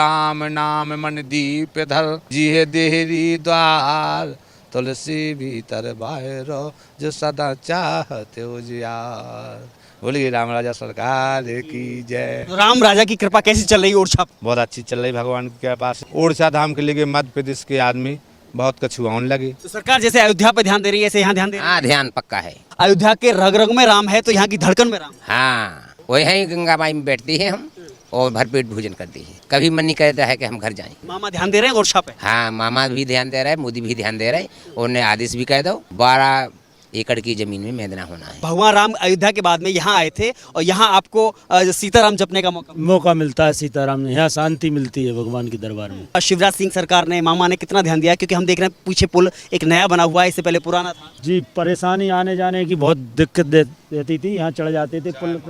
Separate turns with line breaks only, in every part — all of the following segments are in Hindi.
राम नाम मन दीप धर, जिहे देहरी द्वार, तुलसी भीतर बाहरो, जो सदा चाहते उजियार। बोलिए राम राजा सरकार की जय।
तो राम राजा की कृपा कैसी चल रही है ओरछा?
बहुत अच्छी चल रही भगवान की कृपा से। ओरछा धाम के लिए मध्य प्रदेश के आदमी बहुत कछुआने लगे।
तो सरकार जैसे अयोध्या पे ध्यान दे रही है, ऐसे यहाँ ध्यान दे रही है?
हाँ, ध्यान पक्का है।
अयोध्या के रग रग में राम है तो यहाँ की धड़कन में राम।
हाँ, वही गंगा माई में बैठती है हम और भरपेट भोजन करती है। कभी मन नहीं करता है कि हम घर जाएं।
मामा ध्यान दे रहे हैं ओरछा पे?
हाँ, मामा भी ध्यान दे रहा है, मोदी भी ध्यान दे रहा है। उन्हें आदेश भी कह दो 12 एकड़ की जमीन में मैदाना होना है।
भगवान राम अयोध्या के बाद में यहाँ आए थे और यहाँ आपको सीताराम जपने का
मौका मिलता है। सीताराम ने यहाँ शांति मिलती है भगवान के दरबार में।
शिवराज सिंह सरकार ने, मामा ने कितना ध्यान दिया? क्योंकि हम देख रहे हैं पीछे पुल एक नया बना हुआ है, इससे पहले पुराना था।
जी, परेशानी आने जाने की बहुत दिक्कत देती थी। यहाँ चढ़ जाते थे, पुल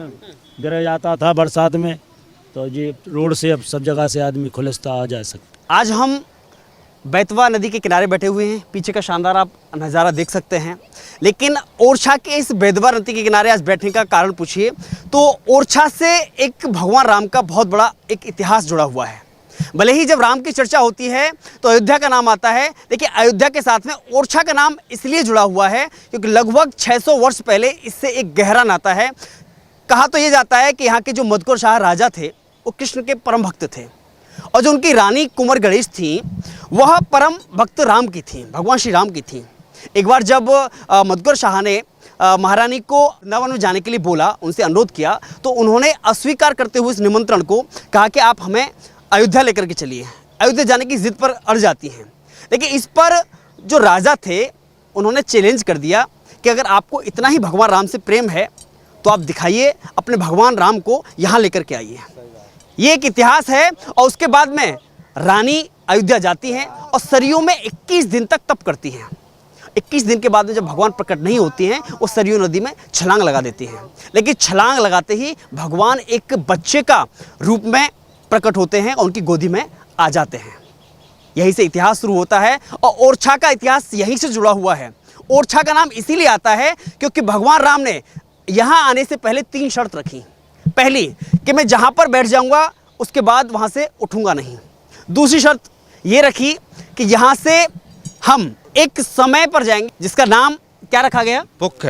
गिर जाता था बरसात में, तो जी रोड से अब सब जगह से आदमी खुलस्ता आ जा सकता।
आज हम बेतवा नदी के किनारे बैठे हुए हैं, पीछे का शानदार आप नज़ारा देख सकते हैं। लेकिन ओरछा के इस बेतवा नदी के किनारे आज बैठने का कारण पूछिए तो ओरछा से एक भगवान राम का बहुत बड़ा एक इतिहास जुड़ा हुआ है। भले ही जब राम की चर्चा होती है तो अयोध्या का नाम आता है, लेकिन अयोध्या के साथ में ओरछा का नाम इसलिए जुड़ा हुआ है क्योंकि लगभग 600 वर्ष पहले इससे एक गहरा नाता है। कहा तो ये जाता है कि यहाँ के जो मधुकर शाह राजा थे वो कृष्ण के परम भक्त थे और जो उनकी रानी कुंवर गणेश थी वह परम भक्त राम की थी, भगवान श्री राम की थी। एक बार जब मधुकर शाह ने महारानी को वृंदावन में जाने के लिए बोला, उनसे अनुरोध किया, तो उन्होंने अस्वीकार करते हुए इस निमंत्रण को कहा कि आप हमें अयोध्या लेकर के चलिए। अयोध्या जाने की जिद पर अड़ जाती हैं। लेकिन इस पर जो राजा थे उन्होंने चैलेंज कर दिया कि अगर आपको इतना ही भगवान राम से प्रेम है तो आप दिखाइए, अपने भगवान राम को यहाँ लेकर के आइए। ये एक इतिहास है। और उसके बाद में रानी अयोध्या जाती हैं और सरयू में 21 दिन तक तप करती हैं। 21 दिन के बाद में जब भगवान प्रकट नहीं होती हैं वो सरयू नदी में छलांग लगा देती हैं। लेकिन छलांग लगाते ही भगवान एक बच्चे का रूप में प्रकट होते हैं और उनकी गोदी में आ जाते हैं। यहीं से इतिहास शुरू होता है और ओरछा का इतिहास यहीं से जुड़ा हुआ है। ओरछा का नाम इसीलिए आता है क्योंकि भगवान राम ने यहाँ आने से पहले 3 शर्त रखी। पहली कि मैं जहाँ पर बैठ जाऊँगा उसके बाद वहाँ से उठूँगा नहीं। दूसरी शर्त ये रखी कि यहाँ से हम एक समय पर जाएंगे जिसका नाम क्या रखा गया?
पुख।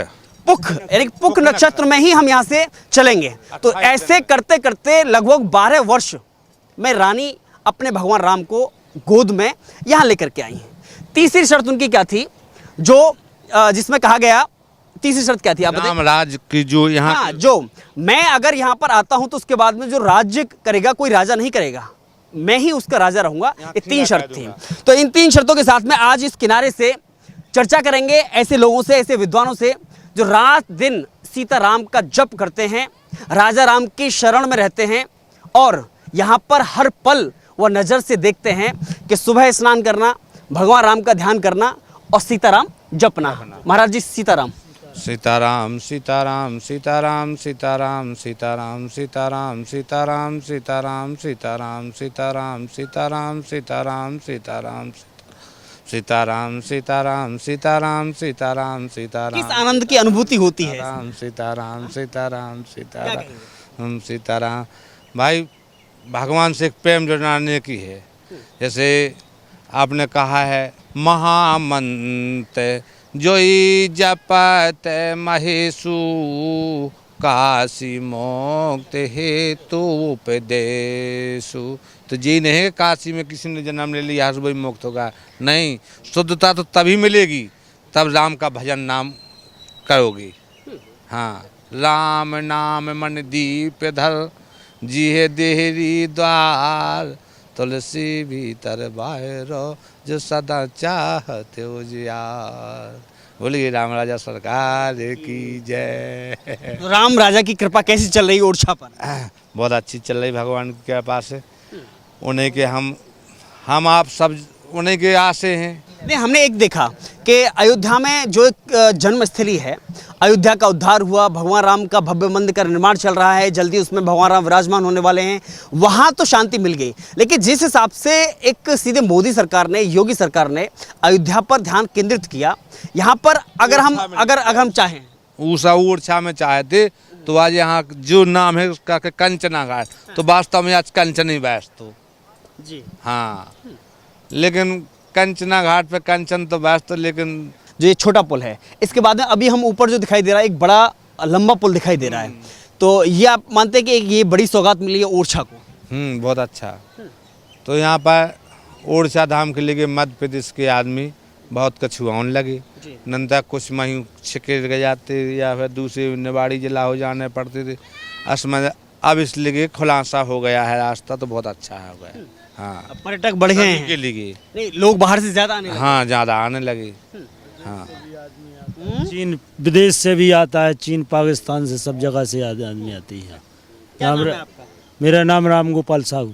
पुख, यानी पुख नक्षत्र में ही हम यहाँ से चलेंगे। तो ऐसे करते करते लगभग 12 वर्ष में रानी अपने भगवान राम को गोद में यहाँ लेकर के आई हैं। तीसरी शर्त उनकी क्या थी, जो जिसमें कहा गया, तीसरी शर्त क्या थी आप बताइए?
राम राज की जो यहाँ,
हाँ, जो मैं अगर यहाँ पर आता हूँ तो उसके बाद में जो राज्य करेगा कोई राजा नहीं करेगा, मैं ही उसका राजा रहूंगा। ये 3 शर्त थी। तो इन 3 शर्तों के साथ में आज इस किनारे से चर्चा करेंगे ऐसे लोगों से, ऐसे विद्वानों से जो रात दिन सीता राम का जप करते हैं, राजा राम की शरण में रहते हैं और यहाँ पर हर पल वह नज़र से देखते हैं कि सुबह स्नान करना, भगवान राम का ध्यान करना और सीताराम जपना। महाराज जी, सीताराम।
सीताराम सीताराम सीताराम सीताराम सीताराम सीताराम सीताराम सीताराम सीताराम सीताराम सीताराम सीताराम सीताराम सीताराम सीताराम सीताराम सीताराम सीताराम।
किस आनंद की अनुभूति होती है?
सीताराम सीताराम सीताराम सीताराम। भाई भगवान से एक प्रेम जुड़ाने की है। जैसे आपने कहा है महामंत्र जोई जपत महेशु, काशी मोक्त हेतु उपदेशु। तो जी नहीं काशी में किसी ने जन्म ले लिया वही मुक्त होगा, नहीं। शुद्धता तो तभी मिलेगी तब राम का भजन नाम करोगी। हाँ, राम नाम मन दीप धर, जिहे देहरी द्वार, तुलसी भीतर बाहरो, जो सदा चाहते उजियार। बोलिए राम राजा सरकार की जय।
राम राजा की कृपा कैसी चल रही है ओरछा पर?
बहुत अच्छी चल रही भगवान की कृपा से। उन्हीं के हम आप सब उन्हीं के आसे हैं।
नहीं, हमने एक देखा कि अयोध्या में जो एक जन्मस्थली है, अयोध्या का उद्धार हुआ, भगवान राम का भव्य मंदिर का निर्माण चल रहा है, जल्दी उसमें भगवान राम विराजमान होने वाले हैं। वहाँ तो शांति मिल गई, लेकिन जिस हिसाब से एक सीधे मोदी सरकार ने, योगी सरकार ने अयोध्या पर ध्यान केंद्रित किया, यहाँ पर अगर हम चाहें
ओरछा में चाहते तो आज यहाँ जो नाम है उसका कंचना घाट, तो वास्तव में आज कंचन ही बैठ। तो
जी।
हाँ, लेकिन कंचना घाट पे कंचन तो बेस्ट, लेकिन
जो ये छोटा पुल है, इसके बाद में अभी हम ऊपर जो दिखाई दे रहा है एक बड़ा लंबा पुल दिखाई दे रहा है, तो ये आप मानते हैं कि ये बड़ी सौगात मिली है ओरछा को?
बहुत अच्छा। तो यहाँ पर ओरछा धाम के लिए मध्य प्रदेश के आदमी बहुत कछुआने लगे,
जी।
नंदा कुछ मही छिके गए जाते या फिर दूसरे निवाड़ी जिला हो जाने पड़ते थे, असमझ अब इसलिए खुलासा हो गया है रास्ता, तो बहुत अच्छा हो गया। हाँ,
अब पर्यटक बढ़ गए
सभी के
हैं,
लिए।
नहीं लोग बाहर से ज्यादा आने लगे।
हाँ, ज़्यादा आने लगे। हाँ,
चीन विदेश से भी आता है, चीन पाकिस्तान से सब जगह से आदमी आती है।
क्या नाम है आपका?
मेरा नाम राम गोपाल साहू।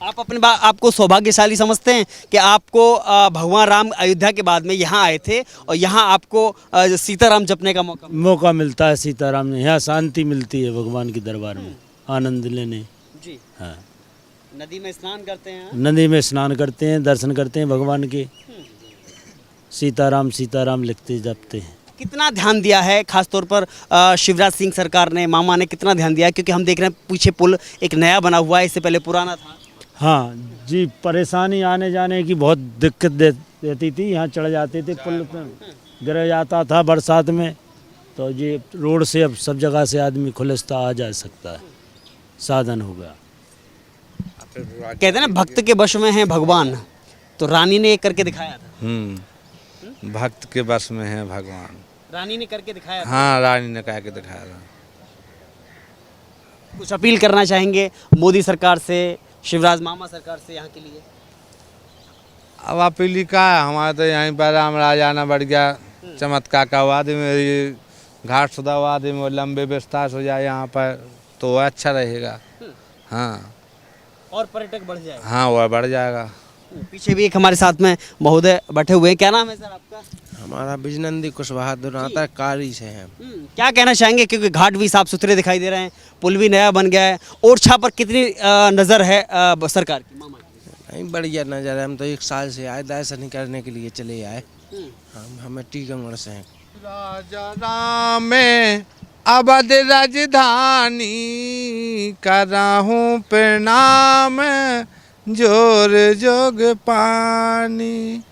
आप अपने आपको सौभाग्यशाली समझते हैं कि आपको भगवान राम अयोध्या के बाद में यहाँ आए थे और यहाँ आपको सीताराम जपने का मौका मिला?
मौका मिलता है सीताराम ने, यहाँ शांति मिलती है भगवान के दरबार में आनंद लेने।
जी।
हाँ,
नदी में स्नान करते हैं,
नदी में स्नान करते हैं, दर्शन करते हैं भगवान के, सीताराम सीताराम लिखते जपते हैं।
कितना ध्यान दिया है खासतौर पर शिवराज सिंह सरकार ने, मामा ने कितना ध्यान दिया है? क्योंकि हम देख रहे हैं पीछे पुल एक नया बना हुआ है, इससे पहले पुराना था।
हाँ जी, परेशानी आने जाने की बहुत दिक्कत देती थी, यहाँ चढ़ जाते थे, पुल गिर जाता था बरसात में, तो ये रोड से अब सब जगह से आदमी खुलस्ता आ जा सकता है, साधन हो गया।
कहते हैं ना भक्त के वश में है भगवान, तो रानी ने एक करके दिखाया था।
भक्त के बस में है भगवान।
रानी ने करके दिखाया था।
हाँ, रानी ने कह के दिखाया था।
कुछ अपील करना चाहेंगे मोदी सरकार से, शिवराज मामा सरकार से यहाँ के लिए?
अब अपीली का है, हमारे तो यहीं पर राम राजाना बढ़ गया, चमत्कार का वादे में ये घाट सुधा वादे में लंबे विस्तार हो जाए यहाँ पर, तो अच्छा रहेगा। हाँ,
और पर्यटक बढ़ जाए।
हाँ, वह बढ़ जाएगा।
पीछे भी एक हमारे साथ में महोदय बैठे हुए हैं, क्या नाम है सर आपका?
हमारा बिजनंदी कुशवाहा दुराता कारी से है।
क्या कहना चाहेंगे, क्योंकि घाट भी साफ सुथरे दिखाई दे रहे हैं, पुल भी नया बन गया है, ओरछा पर कितनी नज़र है सरकार की, मामा की?
नहीं, बढ़िया नजर है। हम तो 1 साल से आए, दर्शन करने के लिए चले आए। हमें टीकमगढ़ से हैं।
राजा राम में अवध राजधानी, कराहूँ प्रणाम जोर जोग पानी,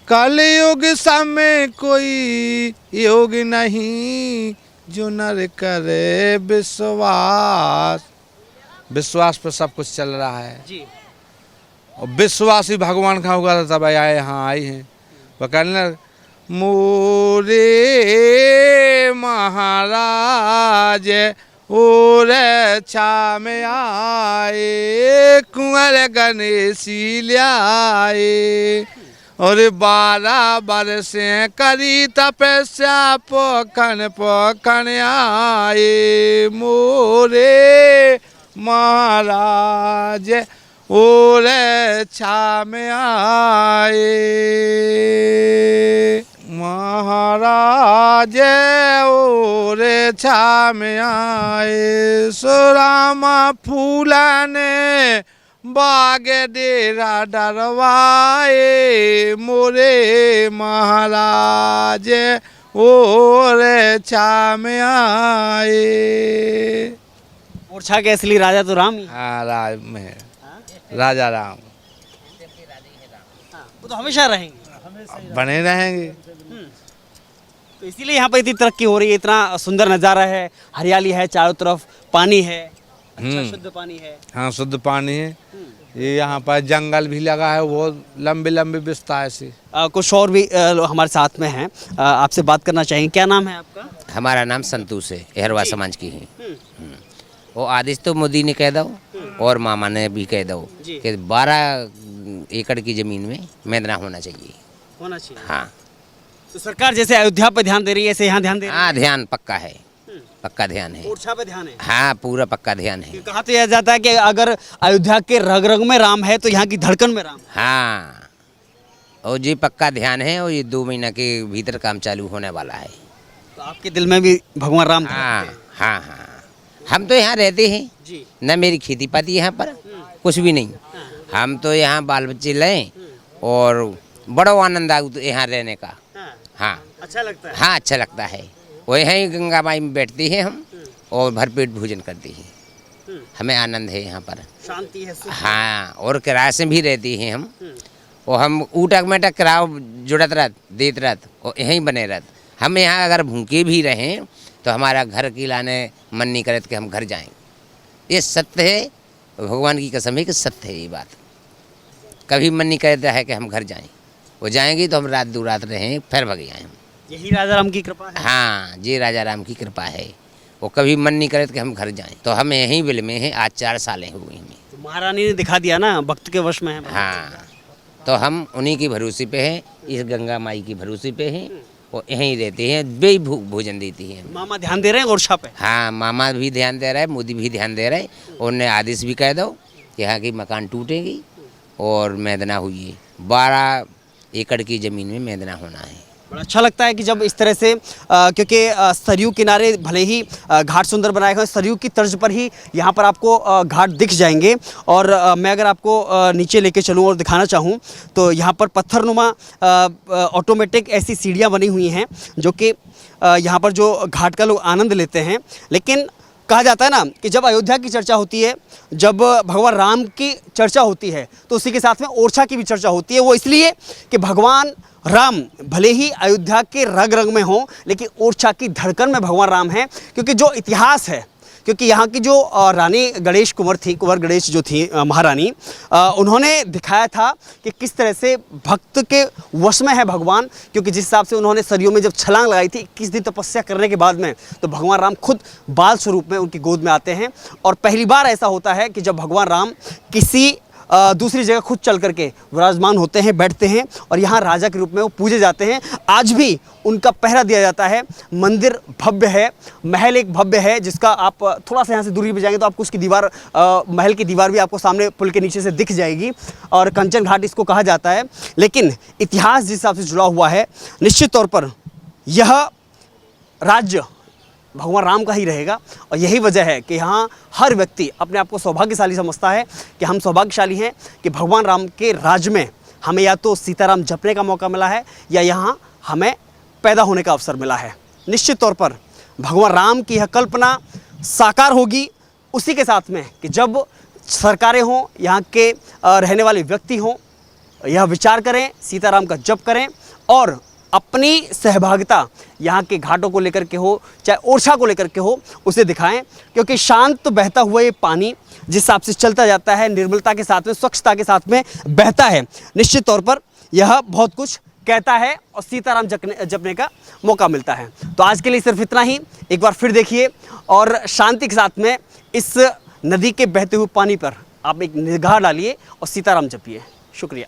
कलयुग समय कोई योग नहीं, जो नर करे विश्वास। विश्वास पर सब कुछ चल रहा है
जी।
और विश्वास ही भगवान का होगा, तब आए यहाँ आए हैं। वो कहने मोरे महाराज और छा में आए, कुंवर गणेशी लाए, और 12 वर्ष करी तपस्या पोखन पोखन आए, मोरे महाराज और छा में आए, महाराज और छा में आए, सुरामा फूलने बाग डेरा डरवाए, मोरे महाराज और छा में आए।
ओरछा के असली राजा तो राम ही।
हाँ, राज में है, राजा राम
वो तो हमेशा रहेंगे,
बने रहेंगे।
तो इसीलिए यहाँ पर इतनी तरक्की हो रही है, इतना सुंदर नज़ारा है, हरियाली है चारों तरफ, पानी है, अच्छा शुद्ध पानी है।
हाँ, शुद्ध पानी है। ये यहाँ पर जंगल भी लगा है, वो लंबे लंबे विस्तार से।
कुछ और भी हमारे साथ में हैं, आपसे बात करना चाहेंगे, क्या नाम है आपका?
हमारा नाम संतोष है, एहरवा समाज की है। वो आदेश तो मोदी ने कह दो और मामा ने भी कह दो कि 12 एकड़ की ज़मीन में मैदान होना चाहिए।
होना चाहिए।
हाँ,
तो सरकार जैसे अयोध्या पर ध्यान दे रही है, ऐसे यहाँ ध्यान दे रही है?
हाँ, ध्यान पक्का है, पक्का ध्यान है।
ओरछा पे ध्यान है।
हाँ, पूरा पक्का ध्यान है।
कहा तो यह जाता है कि अगर अयोध्या के रग रग में राम है तो यहाँ की धड़कन में राम है।
हाँ, और जी पक्का ध्यान है, और ये 2 महीना के भीतर काम चालू होने वाला है।
तो आपके दिल में भी भगवान राम
हाँ हाँ हाँ, हम तो यहाँ रहते हैं
जी।
न, मेरी खेती पाती यहाँ पर कुछ भी नहीं। हम तो यहाँ बाल बच्चे लें और बड़ा आनंद आऊ यहाँ रहने का। हाँ,
अच्छा लगता है।
हाँ, अच्छा लगता है। वही गंगा माई में बैठते हैं हम और भरपेट भोजन करते हैं। हमें आनंद है यहाँ पर।
शांति है, सुख है।
हाँ, और किराए से भी रहती हैं हम, और हम ऊटक मेटक किराया जुड़त रहत देत रहत और यहीं बने रहत। हम यहाँ अगर भूखे भी रहें तो हमारा घर की लाने मन नहीं करत कि हम घर जाएं। ये सत्य है, भगवान की कसम है कि सत्य है ये बात। कभी मन नहीं करता है कि हम घर जाएं। वो जाएंगी तो हम रात दो रात रहें, फिर भग जाएं हम।
यही राजा राम की कृपा है।
हाँ, ये राजा राम की कृपा है। वो कभी मन नहीं करे कि हम घर जाएं। तो हम यहीं बिल में हैं, आज 4 सालें हो गई हमें।
तो महारानी ने दिखा दिया ना, भक्त के वश में है।
हाँ, तो हम उन्हीं की भरोसे पे हैं, इस गंगा माई की भरोसे पे हैं, और यहीं रहते हैं। बे भोजन देती हैं।
मामा ध्यान दे रहे हैं ओरछा पे।
हाँ, मामा भी ध्यान दे रहा है, मोदी भी ध्यान दे रहा है। उन्हें आदेश भी कह दो कि यहाँ की मकान टूटेगी और मैदना हुई है। 12 एकड़ की ज़मीन में मैदना होना है।
बड़ा अच्छा लगता है कि जब इस तरह से क्योंकि सरयू किनारे भले ही घाट सुंदर बनाए गए, सरयू की तर्ज पर ही यहाँ पर आपको घाट दिख जाएंगे। और मैं अगर आपको नीचे लेके चलूँ और दिखाना चाहूँ तो यहाँ पर पत्थरनुमा ऑटोमेटिक ऐसी सीढ़ियाँ बनी हुई हैं जो कि यहाँ पर जो घाट का लोग आनंद लेते हैं। लेकिन कहा जाता है ना कि जब अयोध्या की चर्चा होती है, जब भगवान राम की चर्चा होती है, तो उसी के साथ में ओरछा की भी चर्चा होती है। वो इसलिए कि भगवान राम भले ही अयोध्या के रग रग में हों, लेकिन ओरछा की धड़कन में भगवान राम हैं। क्योंकि जो इतिहास है, क्योंकि यहाँ की जो रानी गणेश कुंवर थी, कुंवर गणेश जो थी महारानी, उन्होंने दिखाया था कि किस तरह से भक्त के वश में है भगवान। क्योंकि जिस हिसाब से उन्होंने सरयू में जब छलांग लगाई थी 21 दिन तपस्या करने के बाद में, तो भगवान राम खुद बाल स्वरूप में उनकी गोद में आते हैं। और पहली बार ऐसा होता है कि जब भगवान राम किसी दूसरी जगह खुद चल करके विराजमान होते हैं, बैठते हैं, और यहाँ राजा के रूप में वो पूजे जाते हैं। आज भी उनका पहरा दिया जाता है। मंदिर भव्य है, महल एक भव्य है, जिसका आप थोड़ा सा यहाँ से दूरी पे जाएंगे तो आपको उसकी दीवार, महल की दीवार भी आपको सामने पुल के नीचे से दिख जाएगी। और कंचन घाट इसको कहा जाता है। लेकिन इतिहास जिस हिसाब से जुड़ा हुआ है, निश्चित तौर पर यह राज्य भगवान राम का ही रहेगा। और यही वजह है कि यहाँ हर व्यक्ति अपने आप को सौभाग्यशाली समझता है कि हम सौभाग्यशाली हैं कि भगवान राम के राज में हमें या तो सीताराम जपने का मौका मिला है, या यहाँ हमें पैदा होने का अवसर मिला है। निश्चित तौर पर भगवान राम की यह कल्पना साकार होगी उसी के साथ में कि जब सरकारें हों, यहाँ के रहने वाले व्यक्ति हों, यह विचार करें, सीताराम का जप करें और अपनी सहभागिता यहाँ के घाटों को लेकर के हो, चाहे ओरछा को लेकर के हो, उसे दिखाएं। क्योंकि शांत बहता हुआ ये पानी जिस हिसाब से चलता जाता है, निर्मलता के साथ में, स्वच्छता के साथ में बहता है, निश्चित तौर पर यह बहुत कुछ कहता है और सीताराम जपने का मौका मिलता है। तो आज के लिए सिर्फ इतना ही। एक बार फिर देखिए और शांति के साथ में इस नदी के बहते हुए पानी पर आप एक निगाह डालिए और सीताराम जपिए। शुक्रिया।